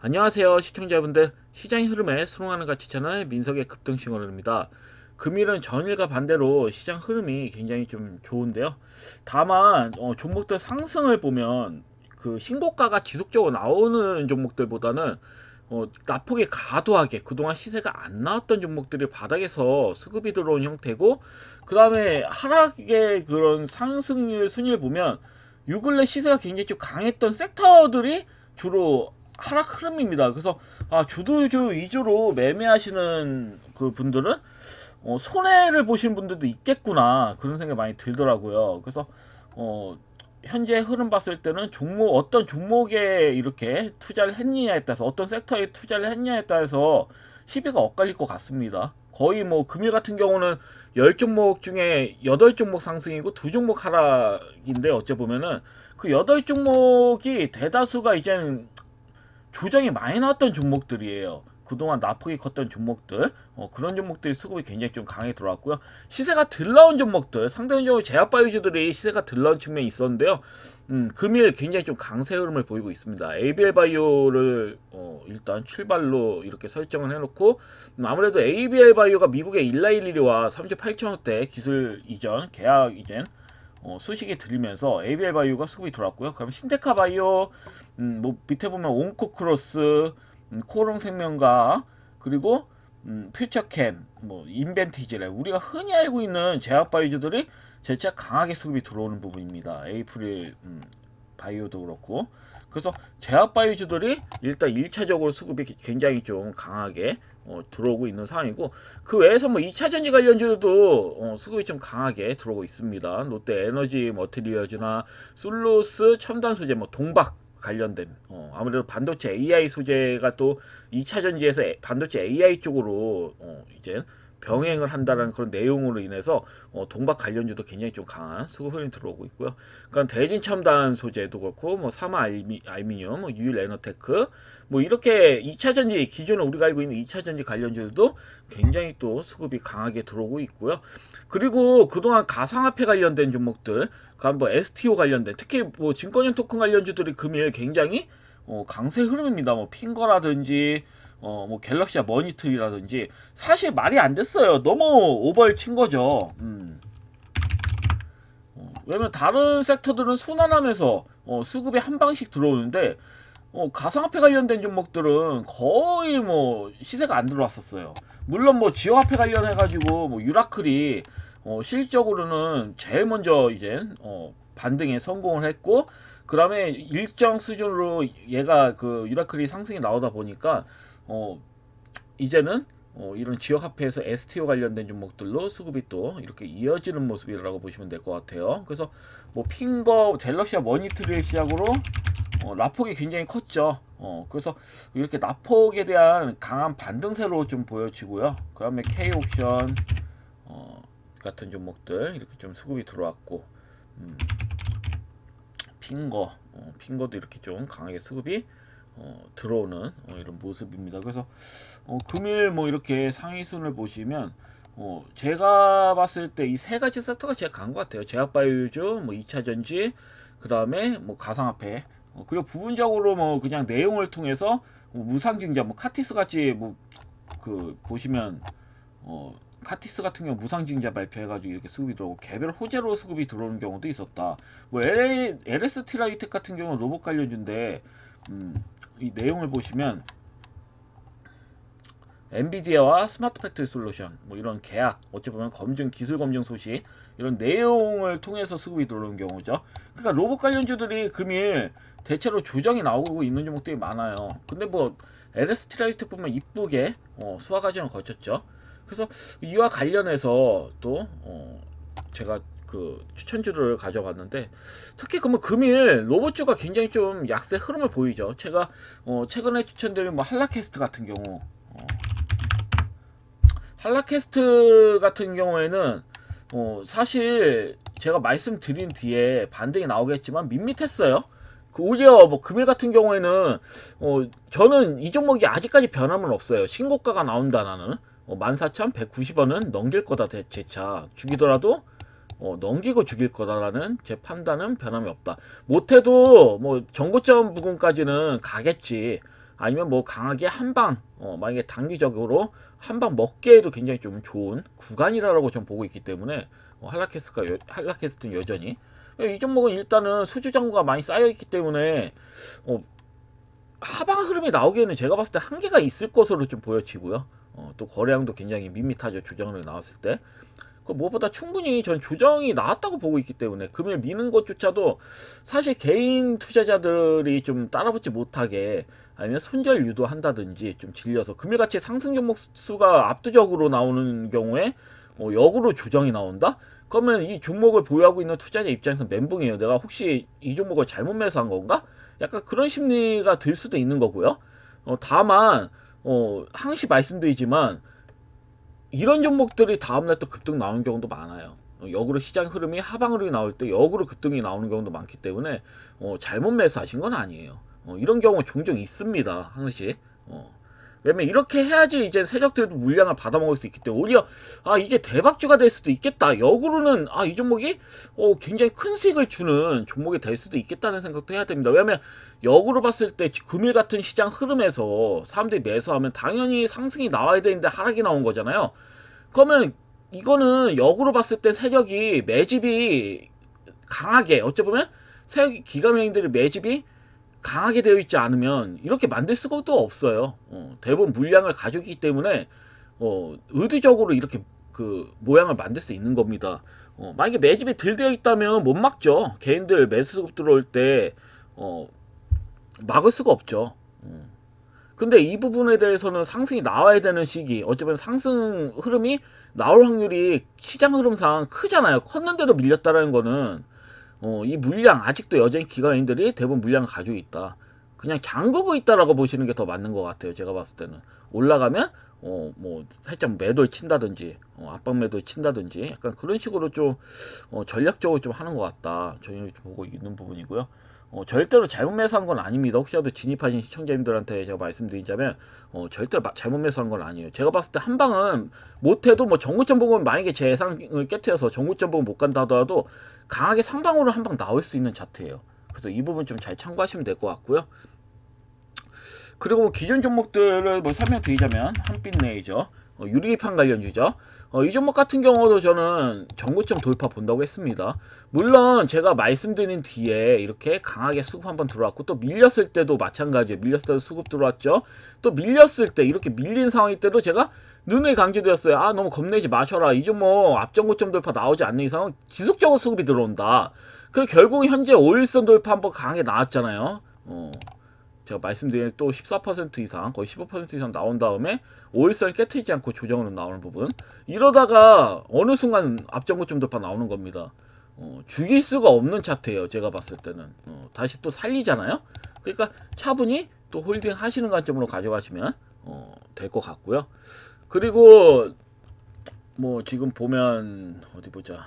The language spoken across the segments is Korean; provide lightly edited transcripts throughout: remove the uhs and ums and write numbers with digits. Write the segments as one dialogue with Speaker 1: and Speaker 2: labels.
Speaker 1: 안녕하세요 시청자분들, 시장의 흐름에 수긍하는 가치 채널 민석의 급등신호입니다. 금일은 전일과 반대로 시장 흐름이 굉장히 좀 좋은데요. 다만 종목들 상승을 보면 그 신고가가 지속적으로 나오는 종목들보다는 낙폭이 과도하게 그동안 시세가 안 나왔던 종목들이 바닥에서 수급이 들어온 형태고, 그 다음에 하락의 그런 상승률 순위를 보면 요 근래 시세가 굉장히 좀 강했던 섹터들이 주로 하락 흐름입니다. 그래서 주도주 위주로 매매하시는 그 분들은 손해를 보신 분들도 있겠구나, 그런 생각이 많이 들더라고요. 그래서 현재 흐름 봤을 때는 어떤 종목에 이렇게 투자를 했느냐에 따라서, 어떤 섹터에 투자를 했냐에 따라서 시비가 엇갈릴 것 같습니다. 거의 뭐 금일 같은 경우는 10종목 중에 8종목 상승이고 2종목 하락인데, 어째 보면은 그 8종목이 대다수가 이제는 조정이 많이 나왔던 종목들이에요. 그동안 낙폭이 컸던 종목들, 그런 종목들이 수급이 굉장히 좀 강하게 들어왔고요. 시세가 덜 나온 종목들, 상대적으로 제약바이오주들이 시세가 덜 나온 측면이 있었는데요. 금일 굉장히 좀 강세 흐름을 보이고 있습니다. ABL바이오를 일단 출발로 이렇게 설정을 해놓고, 아무래도 ABL바이오가 미국의 일라일리와 38,000원대 기술 이전, 계약 이전 수식이 들리면서 ABL바이오가 수급이 들어왔고요. 그럼 신테카바이오, 뭐 밑에 보면 온코크로스, 코롱생명과, 그리고 퓨처캠, 뭐 인벤티지래, 우리가 흔히 알고 있는 제약바이오들이 재차 강하게 수급이 들어오는 부분입니다. 에이프릴 바이오도 그렇고. 그래서 제약바이오주들이 일단 1차적으로 수급이 굉장히 좀 강하게 들어오고 있는 상황이고, 그 외에서 뭐 2차전지 관련주도 수급이 좀 강하게 들어오고 있습니다. 롯데 에너지 머티리얼즈나 솔로스 첨단 소재, 뭐 동박 관련된, 아무래도 반도체 AI 소재가 또 2차전지에서 반도체 AI 쪽으로 이제 병행을 한다는 그런 내용으로 인해서 동박 관련주도 굉장히 좀 강한 수급 흐름이 들어오고 있고요. 그러니까 대진 첨단 소재도 그렇고, 뭐 사마 알미늄, 뭐 유일 에너테크, 뭐 이렇게 2차전지, 기존에 우리가 알고 있는 2차전지 관련주도 굉장히 또 수급이 강하게 들어오고 있고요. 그리고 그동안 가상화폐 관련된 종목들, 그러니까 뭐 STO 관련된, 특히 뭐 증권형 토큰 관련주들이 금일 굉장히 강세 흐름입니다. 뭐 핑거라든지 뭐 갤럭시아 머니트리라든지, 사실 말이 안 됐어요. 너무 오버를 친 거죠. 왜냐면 다른 섹터들은 순환하면서 수급이 한 방씩 들어오는데, 가상화폐 관련된 종목들은 거의 뭐 시세가 안 들어왔었어요. 물론 뭐 지역화폐 관련해가지고 뭐 유라클이 실적으로는 제일 먼저 이제 반등에 성공을 했고, 그 다음에 일정 수준으로 얘가 그 유라클이 상승이 나오다 보니까 이제는 이런 지역화폐에서 STO 관련된 종목들로 수급이 또 이렇게 이어지는 모습이라고 보시면 될 것 같아요. 그래서 뭐 핑거, 갤럭시아 머니트리를 시작으로 낙폭이 굉장히 컸죠. 그래서 이렇게 낙폭에 대한 강한 반등세로 좀 보여지고요. 그 다음에 K옵션 같은 종목들 이렇게 좀 수급이 들어왔고, 핑거도 이렇게 좀 강하게 수급이 들어오는 이런 모습입니다. 그래서 금일 뭐 이렇게 상위순을 보시면 제가 봤을 때 이 세 가지 섹터가 제일 강한 것 같아요. 제약바이오주, 뭐 2차전지, 그 다음에 뭐 가상화폐, 그리고 부분적으로 뭐 그냥 내용을 통해서 뭐 무상증자, 뭐 카티스 같이 뭐 그 보시면 카티스 같은 경우 무상증자 발표해가지고 이렇게 수급이 들어오고, 개별 호재로 수급이 들어오는 경우도 있었다. 뭐 LST 라이텍 같은 경우는 로봇 관련주인데, 이 내용을 보시면 엔비디아와 스마트 팩토리 솔루션, 뭐 이런 계약, 어찌 보면 기술 검증 소식, 이런 내용을 통해서 수급이 들어오는 경우죠. 그러니까 로봇 관련주들이 금일 대체로 조정이 나오고 있는 종목들이 많아요. 근데 뭐 LST 라이텍 보면 이쁘게 소화 과정을 거쳤죠. 그래서 이와 관련해서 또 제가 그 추천주를 가져봤는데, 특히 그러면 금일 로봇주가 굉장히 좀 약세 흐름을 보이죠. 제가 최근에 추천드린 뭐 한라캐스트 같은 경우, 한라캐스트 같은 경우에는 사실 제가 말씀드린 뒤에 반등이 나오겠지만 밋밋했어요. 오히려 뭐 금일 같은 경우에는 저는 이 종목이 아직까지 변함은 없어요. 신고가가 나온다라는 14,190원은 넘길 거다, 재차 죽이더라도 넘기고 죽일 거다라는 제 판단은 변함이 없다. 못해도 뭐 정고점 부근까지는 가겠지. 아니면 뭐 강하게 한방 만약에 단기적으로 한 방 먹기에도 굉장히 좀 좋은 구간이라고 좀 보고 있기 때문에 한라캐스트는 여전히 이 종목은 일단은 수주 잔고가 많이 쌓여 있기 때문에 하방 흐름이 나오기에는 제가 봤을 때 한계가 있을 것으로 좀 보여지고요. 또 거래량도 굉장히 밋밋하죠. 조정을 나왔을 때. 무엇보다 충분히 전 조정이 나왔다고 보고 있기 때문에 금일 미는 것조차도 사실 개인 투자자들이 좀 따라붙지 못하게 아니면 손절 유도한다든지 좀 질려서 금일같이 상승 종목 수가 압도적으로 나오는 경우에 역으로 조정이 나온다? 그러면 이 종목을 보유하고 있는 투자자 입장에서 멘붕이에요. 내가 혹시 이 종목을 잘못 매수한 건가? 약간 그런 심리가 들 수도 있는 거고요. 다만 항시 말씀드리지만 이런 종목들이 다음날 또 급등 나오는 경우도 많아요. 역으로 시장 흐름이 하방 흐름이 나올 때 역으로 급등이 나오는 경우도 많기 때문에 잘못 매수하신 건 아니에요. 이런 경우 종종 있습니다. 항시. 왜냐면 이렇게 해야지 이제 세력들도 물량을 받아먹을 수 있기 때문에 오히려 이게 대박주가 될 수도 있겠다. 역으로는 이 종목이 굉장히 큰 수익을 주는 종목이 될 수도 있겠다는 생각도 해야 됩니다. 왜냐면 역으로 봤을 때 금일 같은 시장 흐름에서 사람들이 매수하면 당연히 상승이 나와야 되는데 하락이 나온 거잖아요. 그러면 이거는 역으로 봤을 때 세력이 매집이 강하게 어찌보면 세력 기관행들의 매집이 강하게 되어 있지 않으면 이렇게 만들 수가 없어요. 대부분 물량을 가지고 있기 때문에 의도적으로 이렇게 그 모양을 만들 수 있는 겁니다. 만약에 매집이 덜 되어 있다면 못 막죠. 개인들 매수 수급 들어올 때 막을 수가 없죠. 근데 이 부분에 대해서는 상승이 나와야 되는 시기, 어쩌면 상승 흐름이 나올 확률이 시장 흐름상 크잖아요. 컸는데도 밀렸다라는 거는 이 물량 아직도 여전히 기관인들이 대부분 물량을 가지고 있다. 그냥 잠그고 있다라고 보시는 게 더 맞는 것 같아요. 제가 봤을 때는 올라가면 뭐 살짝 매도를 친다든지 압박 매도를 친다든지 약간 그런 식으로 좀 전략적으로 좀 하는 것 같다. 저는 보고 있는 부분이고요. 절대로 잘못 매수한 건 아닙니다. 혹시라도 진입하신 시청자님들한테 제가 말씀드리자면 절대로 잘못 매수한 건 아니에요. 제가 봤을 때 한 방은 못해도 뭐 정고점 보면 만약에 제 예상을 깨트려서 정고점 보면 못 간다 하더라도 강하게 상방으로 한 방 나올 수 있는 차트예요. 그래서 이 부분 좀 잘 참고하시면 될 것 같고요. 그리고 기존 종목들을 뭐 설명드리자면 한빛레이저, 유리기판 관련주죠. 이 종목 같은 경우도 저는 정고점 돌파 본다고 했습니다. 물론 제가 말씀드린 뒤에 이렇게 강하게 수급 한번 들어왔고 또 밀렸을 때도 마찬가지예요. 밀렸을 때도 수급 들어왔죠. 또 밀렸을 때 이렇게 밀린 상황일 때도 제가 눈을 강조드렸어요. 너무 겁내지 마셔라. 이 종목 앞정고점 돌파 나오지 않는 이상은 지속적으로 수급이 들어온다. 그 결국 현재 5일선 돌파 한번 강하게 나왔잖아요. 제가 말씀드린 또 14% 이상 거의 15% 이상 나온 다음에 5일선을 깨트리지 않고 조정으로 나오는 부분, 이러다가 어느 순간 앞정고점 돌파 나오는 겁니다. 죽일 수가 없는 차트예요. 제가 봤을 때는 다시 또 살리잖아요. 그러니까 차분히 또 홀딩 하시는 관점으로 가져가시면 될 것 같고요. 그리고 뭐 지금 보면 어디 보자,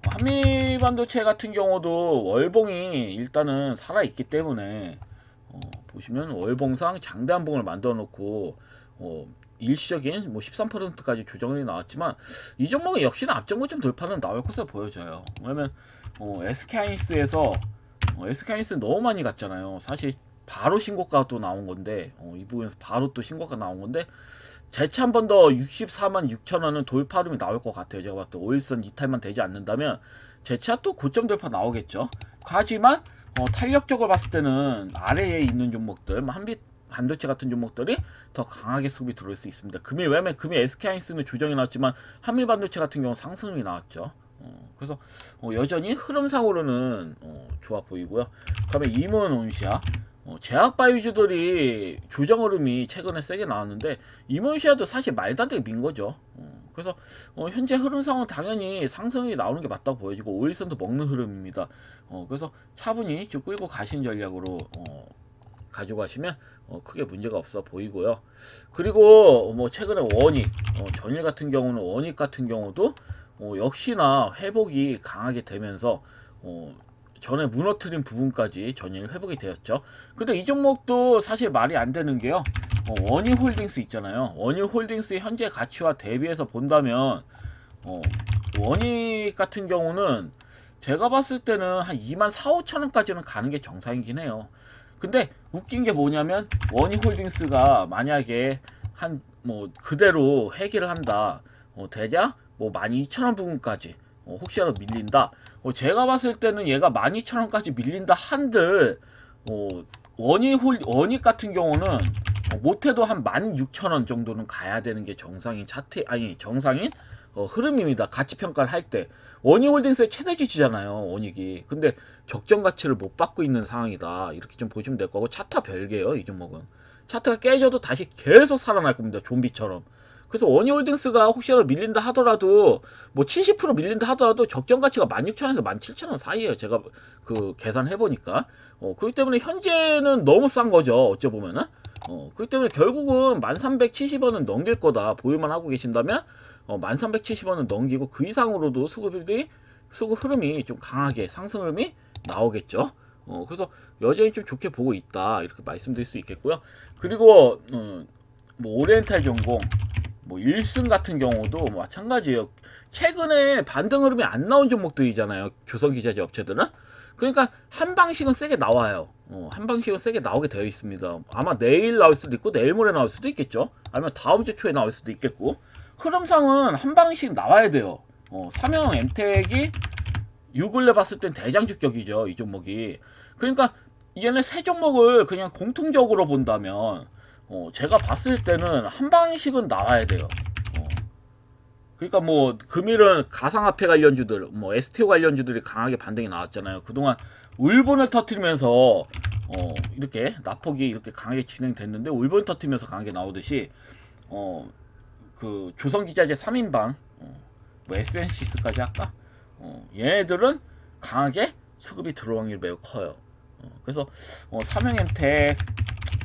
Speaker 1: 한미반도체 같은 경우도 월봉이 일단은 살아있기 때문에 보시면 월봉상 장대한봉을 만들어 놓고 일시적인 뭐 13%까지 조정이 나왔지만 이 종목은 역시나 앞정고점 돌파는 나올 것으로 보여져요. 왜냐면 SK하이닉스에서 SK하이닉스 너무 많이 갔잖아요. 사실 바로 신고가 또 나온 건데 이 부분에서 바로 또 신고가 나온 건데 재차 한 번 더 646,000원은 돌파 흐름이 나올 것 같아요. 제가 봤을 때 5일선 이탈만 되지 않는다면 재차 또 고점 돌파 나오겠죠. 하지만 탄력적으로 봤을 때는 아래에 있는 종목들, 한빛 반도체 같은 종목들이 더 강하게 수급이 들어올 수 있습니다. 왜냐면 금일 SK하이닉스는 조정이 나왔지만 한미 반도체 같은 경우 상승이 나왔죠. 그래서 여전히 흐름상으로는 좋아 보이고요. 그다음에 이문온시아, 제약바이오주들이 조정 흐름이 최근에 세게 나왔는데 이문시아도 사실 말도 안 되게 민 거죠. 그래서 현재 흐름상은 당연히 상승이 나오는 게 맞다고 보여지고 5일선도 먹는 흐름입니다. 그래서 차분히 좀 끌고 가신 전략으로 가져가시면 크게 문제가 없어 보이고요. 그리고 뭐 최근에 원익, 전일 같은 경우는 원익 같은 경우도 역시나 회복이 강하게 되면서 전에 무너뜨린 부분까지 전일 회복이 되었죠. 근데 이 종목도 사실 말이 안 되는 게요. 원익홀딩스 있잖아요. 원익홀딩스의 현재 가치와 대비해서 본다면 원익 같은 경우는 제가 봤을 때는 한 24,000~25,000원까지는 가는 게 정상이긴 해요. 근데 웃긴 게 뭐냐면 원희홀딩스가 만약에 한 뭐 그대로 회귀를 한다, 대략 뭐 12,000원 부근까지 혹시라도 밀린다, 제가 봤을 때는 얘가 12,000원까지 밀린다 한들 원익 같은 경우는 못해도 한 16,000원 정도는 가야 되는 게 정상인 차트, 아니 정상인 흐름입니다. 가치 평가를 할 때 원익홀딩스의 최대 지지잖아요, 원익이. 근데 적정 가치를 못 받고 있는 상황이다, 이렇게 좀 보시면 될 거고, 차트가 별개예요. 이 종목은 차트가 깨져도 다시 계속 살아날 겁니다, 좀비처럼. 그래서 원익홀딩스가 혹시라도 밀린다 하더라도 뭐 70% 밀린다 하더라도 적정 가치가 16,000원에서 17,000원 사이에요. 제가 그 계산해 보니까. 그렇기 때문에 현재는 너무 싼 거죠, 어찌 보면은. 그렇기 때문에 결국은 1370원은 넘길 거다 보유만 하고 계신다면 1370원은 넘기고 그 이상으로도 수급 흐름이 좀 강하게 상승 흐름이 나오겠죠. 그래서 여전히 좀 좋게 보고 있다, 이렇게 말씀드릴 수 있겠고요. 그리고 뭐 오리엔탈 전공, 뭐 1승 같은 경우도 마찬가지예요. 최근에 반등 흐름이 안 나온 종목들이잖아요, 조선기자재 업체들은. 그러니까 한 방식은 세게 나와요. 한 방식은 세게 나오게 되어 있습니다. 아마 내일 나올 수도 있고 내일 모레 나올 수도 있겠죠. 아니면 다음 주 초에 나올 수도 있겠고. 흐름상은 한 방씩 나와야 돼요. 삼형 엠텍이 요 근래 봤을 땐 대장주격이죠, 이 종목이. 그러니까 얘네 세 종목을 그냥 공통적으로 본다면 제가 봤을 때는 한 방씩은 나와야 돼요. 그러니까 뭐 금일은 가상화폐 관련주들, 뭐 STO 관련주들이 강하게 반등이 나왔잖아요. 그동안 울분을 터뜨리면서 이렇게 낙폭이 이렇게 강하게 진행됐는데, 울분 터뜨리면서 강하게 나오듯이 그 조선기자재 3인방, 뭐 SNCS까지 할까? 얘네들은 강하게 수급이 들어올 확률이 매우 커요. 그래서 삼형엠텍,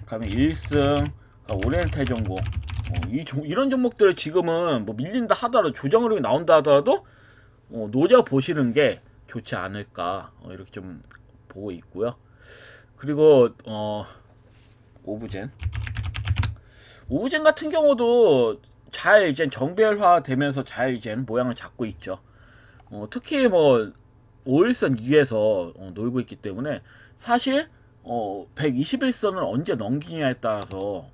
Speaker 1: 그다음에 1승, 오리엔탈 전공, 이런 종목들을 지금은 뭐 밀린다 하더라도, 조정 흐름이 나온다 하더라도 노려 보시는 게 좋지 않을까, 이렇게 좀 보고 있고요. 그리고 오브젠 같은 경우도 잘 이제 정배열화 되면서 잘 이제 모양을 잡고 있죠. 특히 뭐 5일선 위에서 놀고 있기 때문에 사실 121선을 언제 넘기냐에 따라서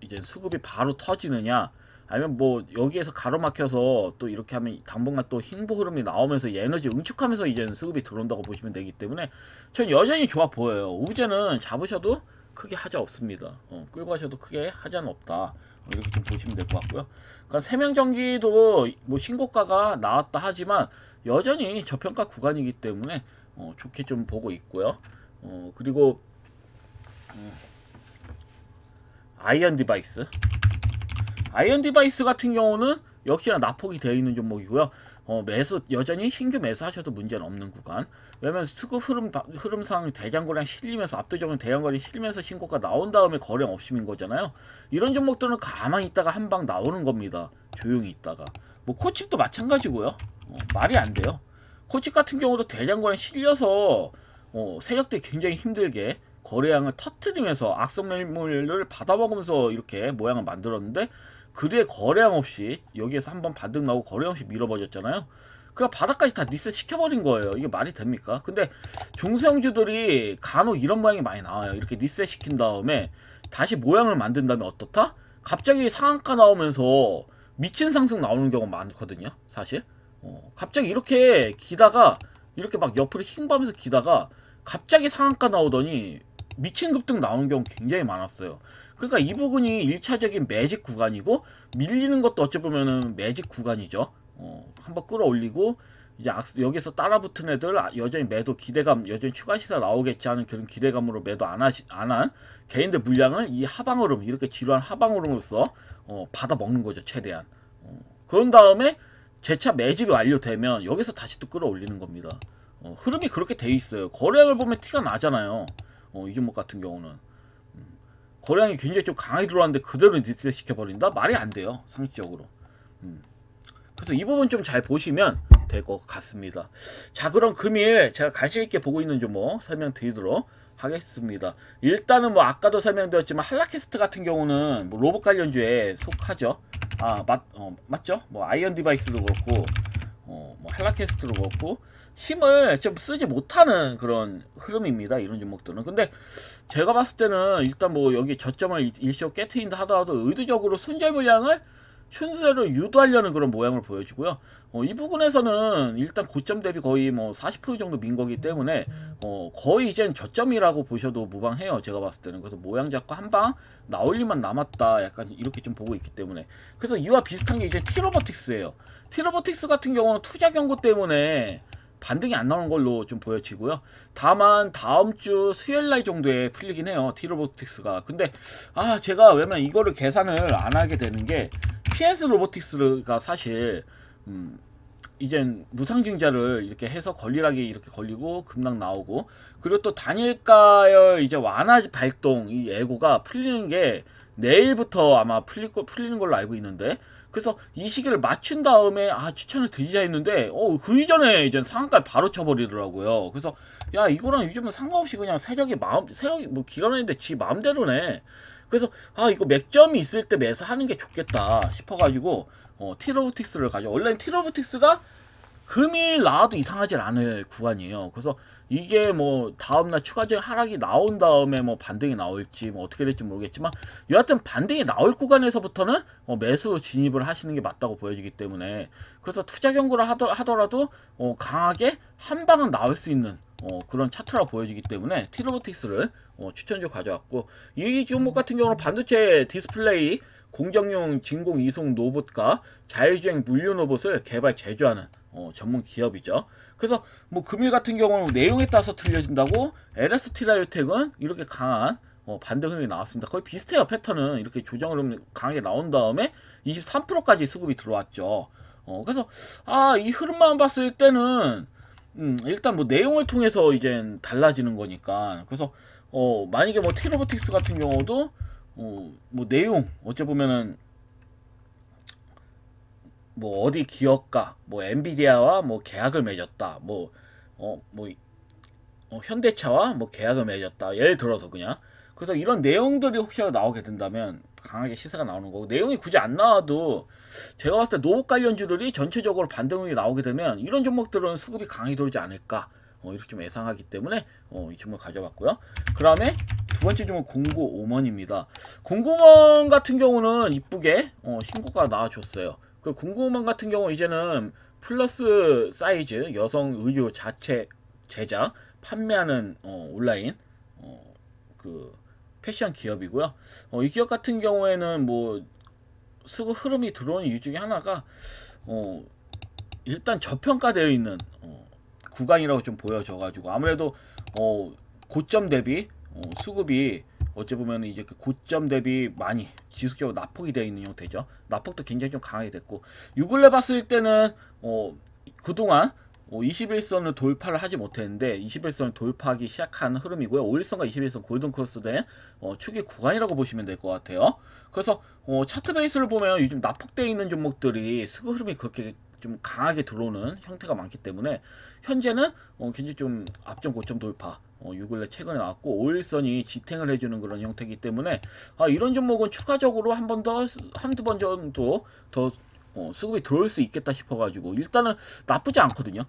Speaker 1: 이제 수급이 바로 터지느냐, 아니면 뭐 여기에서 가로막혀서 또 이렇게 하면 당분간 또 흰보 흐름이 나오면서 에너지 응축하면서 이제 수급이 들어온다고 보시면 되기 때문에 전 여전히 좋아 보여요. 우브제는 잡으셔도 크게 하자 없습니다. 끌고 가셔도 크게 하자는 없다, 이렇게 좀 보시면 될 것 같고요. 그러니까 세명전기도 뭐 신고가가 나왔다 하지만 여전히 저평가 구간이기 때문에 좋게 좀 보고 있고요. 그리고 아이언 디바이스 같은 경우는 역시나 낙폭이 되어 있는 종목이고요. 매수 여전히 신규 매수하셔도 문제는 없는 구간. 왜냐면 수급 흐름상 대장거래량 실리면서, 압도적인 대장거래 실리면서 신고가 나온 다음에 거래량 없음인 거잖아요. 이런 종목들은 가만히 있다가 한 방 나오는 겁니다, 조용히 있다가. 뭐 코칩도 마찬가지고요. 말이 안 돼요. 코칩 같은 경우도 대장거래 실려서 세력들이 굉장히 힘들게 거래량을 터뜨리면서 악성 매물을 받아먹으면서 이렇게 모양을 만들었는데, 그 뒤에 거래량 없이 여기에서 한번 반등 나오고 거래량 없이 밀어버렸잖아요. 그냥 바닥까지 다 리셋 시켜버린 거예요. 이게 말이 됩니까? 근데 중소형주들이 간혹 이런 모양이 많이 나와요. 이렇게 리셋 시킨 다음에 다시 모양을 만든 다음에 어떻다? 갑자기 상한가 나오면서 미친 상승 나오는 경우가 많거든요, 사실. 갑자기 이렇게 기다가, 이렇게 막 옆으로 흰밤에서 기다가 갑자기 상한가 나오더니 미친 급등 나오는 경우 굉장히 많았어요. 그러니까 이 부분이 1차적인 매직 구간이고, 밀리는 것도 어찌 보면은 매직 구간이죠. 한번 끌어올리고 이제 여기서 따라붙은 애들 여전히 매도 기대감, 여전히 추가 시세 나오겠지 하는 그런 기대감으로 매도 안 한 개인들 물량을 이 하방흐름, 이렇게 지루한 하방흐름으로써 받아 먹는 거죠, 최대한. 그런 다음에 재차 매집이 완료되면 여기서 다시 또 끌어올리는 겁니다. 흐름이 그렇게 돼 있어요. 거래량을 보면 티가 나잖아요. 이 종목 같은 경우는 거래량이 굉장히 좀 강하게 들어왔는데 그대로 리셋 시켜버린다? 말이 안 돼요, 상식적으로. 그래서 이 부분 좀 잘 보시면 될 것 같습니다. 자, 그럼 금일 제가 관심있게 보고 있는 종목 설명드리도록 하겠습니다. 일단은 뭐 아까도 설명드렸지만 한라캐스트 같은 경우는 뭐 로봇 관련주에 속하죠. 맞죠? 뭐 아이언 디바이스도 그렇고 뭐 한라캐스트도 그렇고 힘을 좀 쓰지 못하는 그런 흐름입니다. 이런 종목들은. 근데 제가 봤을 때는 일단 뭐 여기 저점을 일시적으로 깨트린다 하더라도 의도적으로 손절 물량을 순서대로 유도하려는 그런 모양을 보여주고요. 이 부분에서는 일단 고점 대비 거의 뭐 40% 정도 민 거기 때문에 거의 이젠 저점이라고 보셔도 무방해요. 제가 봤을 때는. 그래서 모양 잡고 한 방 나올 일만 남았다. 약간 이렇게 좀 보고 있기 때문에. 그래서 이와 비슷한 게 이제 티로버틱스예요. 티로버틱스 같은 경우는 투자 경고 때문에 반등이 안 나오는 걸로 좀 보여지고요. 다만 다음 주 수요일 날 정도에 풀리긴 해요. 티로보틱스가. 근데 제가 왜냐면 이거를 계산을 안 하게 되는 게 PS 로보틱스가 사실 이젠 무상증자를 이렇게 해서 걸리락이 이렇게 걸리고 급락 나오고, 그리고 또 단일가열 이제 완화 발동 이 예고가 풀리는 게 내일부터 아마 풀리는 걸로 알고 있는데, 그래서 이 시기를 맞춘 다음에 추천을 드리자 했는데 그 이전에 이제 상한가 바로 쳐버리더라고요. 그래서 야, 이거랑 요즘은 상관없이 그냥 세력이 뭐 기관인데 지 마음대로네. 그래서 이거 맥점이 있을 때 매수하는 게 좋겠다 싶어가지고 티로보틱스를 가져. 원래 티로보틱스가 금일 나와도 이상하지 않을 구간이에요. 그래서 이게 뭐 다음날 추가적인 하락이 나온 다음에 뭐 반등이 나올지 뭐 어떻게 될지 모르겠지만, 여하튼 반등이 나올 구간에서부터는 매수 진입을 하시는 게 맞다고 보여지기 때문에, 그래서 투자 경고를 하더라도 강하게 한 방은 나올 수 있는 그런 차트라고 보여지기 때문에 티로보틱스를 추천적으로 가져왔고, 이 종목 같은 경우는 반도체 디스플레이 공정용 진공 이송 로봇과 자율주행 물류 로봇을 개발 제조하는 전문 기업이죠. 그래서 뭐 금일 같은 경우는 내용에 따라서 틀려진다고 LST 라이오텍은 이렇게 강한 반등 흐름이 나왔습니다. 거의 비슷해요. 패턴은 이렇게 조정 흐름 강하게 나온 다음에 23%까지 수급이 들어왔죠. 그래서 이 흐름만 봤을 때는 일단 뭐 내용을 통해서 이제 달라지는 거니까. 그래서 만약에 뭐 티로보틱스 같은 경우도 뭐 내용 어째 보면은 뭐 어디 기업가 뭐 엔비디아와 뭐 계약을 맺었다, 현대차와 뭐 계약을 맺었다, 예를 들어서 그냥. 그래서 이런 내용들이 혹시라도 나오게 된다면 강하게 시세가 나오는 거고, 내용이 굳이 안 나와도 제가 봤을 때 노후 관련주들이 전체적으로 반등이 나오게 되면 이런 종목들은 수급이 강하게 돌지 않을까 이렇게 좀 예상하기 때문에 이 종목 가져봤고요. 그 다음에 두 번째 종목 공고오먼입니다. 공고오먼 같은 경우는 이쁘게 신고가가 나와줬어요. 그 공고오먼 같은 경우 이제는 플러스 사이즈 여성 의류 자체 제작 판매하는 온라인 그 패션 기업이고요. 이 기업 같은 경우에는 뭐 수급 흐름이 들어오는 이유 중에 하나가 일단 저평가되어 있는 구간이라고 좀 보여져가지고, 아무래도 고점 대비 수급이 어찌 보면 이제 그 고점 대비 많이 지속적으로 낙폭이 되어 있는 형태죠. 낙폭도 굉장히 좀 강하게 됐고, 요 근래 봤을 때는 그동안 21선을 돌파를 하지 못했는데 21선을 돌파하기 시작한 흐름이고요. 5일선과 21선 골든크로스된 추기 구간이라고 보시면 될 것 같아요. 그래서 차트 베이스를 보면 요즘 낙폭되어 있는 종목들이 수급 흐름이 그렇게 좀 강하게 들어오는 형태가 많기 때문에 현재는 굉장히 좀 앞전 고점 돌파 요 근래 최근에 나왔고, 5일선이 지탱을 해주는 그런 형태이기 때문에 이런 종목은 추가적으로 한두 번 정도 더 수급이 들어올 수 있겠다 싶어가지고 일단은 나쁘지 않거든요.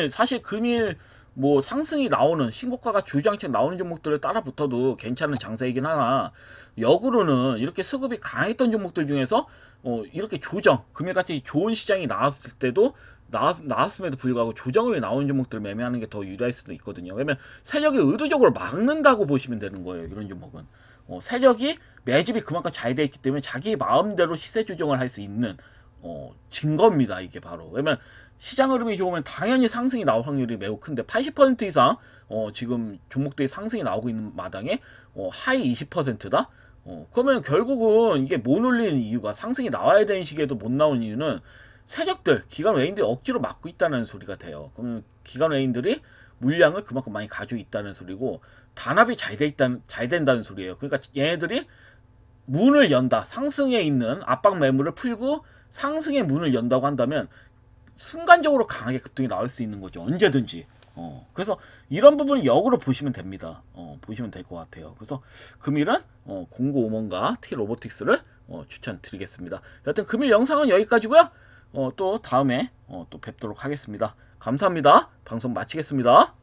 Speaker 1: 사실 금일 뭐 상승이 나오는 신고가가 주장책 나오는 종목들을 따라 붙어도 괜찮은 장세이긴 하나, 역으로는 이렇게 수급이 강했던 종목들 중에서 이렇게 금일같이 좋은 시장이 나왔을 때도 나왔음에도 불구하고 조정을 나오는 종목들을 매매하는 게 더 유리할 수도 있거든요. 왜냐면 세력이 의도적으로 막는다고 보시면 되는 거예요. 이런 종목은 세력이 매집이 그만큼 잘 돼 있기 때문에 자기 마음대로 시세 조정을 할 수 있는 증거입니다. 이게 바로. 왜냐면 시장 흐름이 좋으면 당연히 상승이 나올 확률이 매우 큰데 80% 이상 지금 종목들이 상승이 나오고 있는 마당에 하이 20%다? 그러면 결국은 이게 못 올리는 이유가, 상승이 나와야 되는 시기에도 못 나오는 이유는 세력들, 기관 외인들이 억지로 막고 있다는 소리가 돼요. 그러면 기관 외인들이 물량을 그만큼 많이 가지고 있다는 소리고, 단합이 잘 된다는 소리예요. 그러니까 얘네들이 문을 연다, 상승에 있는 압박 매물을 풀고 상승의 문을 연다고 한다면 순간적으로 강하게 급등이 나올 수 있는 거죠. 언제든지. 그래서 이런 부분은 역으로 보시면 됩니다. 보시면 될 것 같아요. 그래서 금일은 공고오먼과 티로보틱스를 추천드리겠습니다. 여하튼 금일 영상은 여기까지고요. 또 다음에 또 뵙도록 하겠습니다. 감사합니다. 방송 마치겠습니다.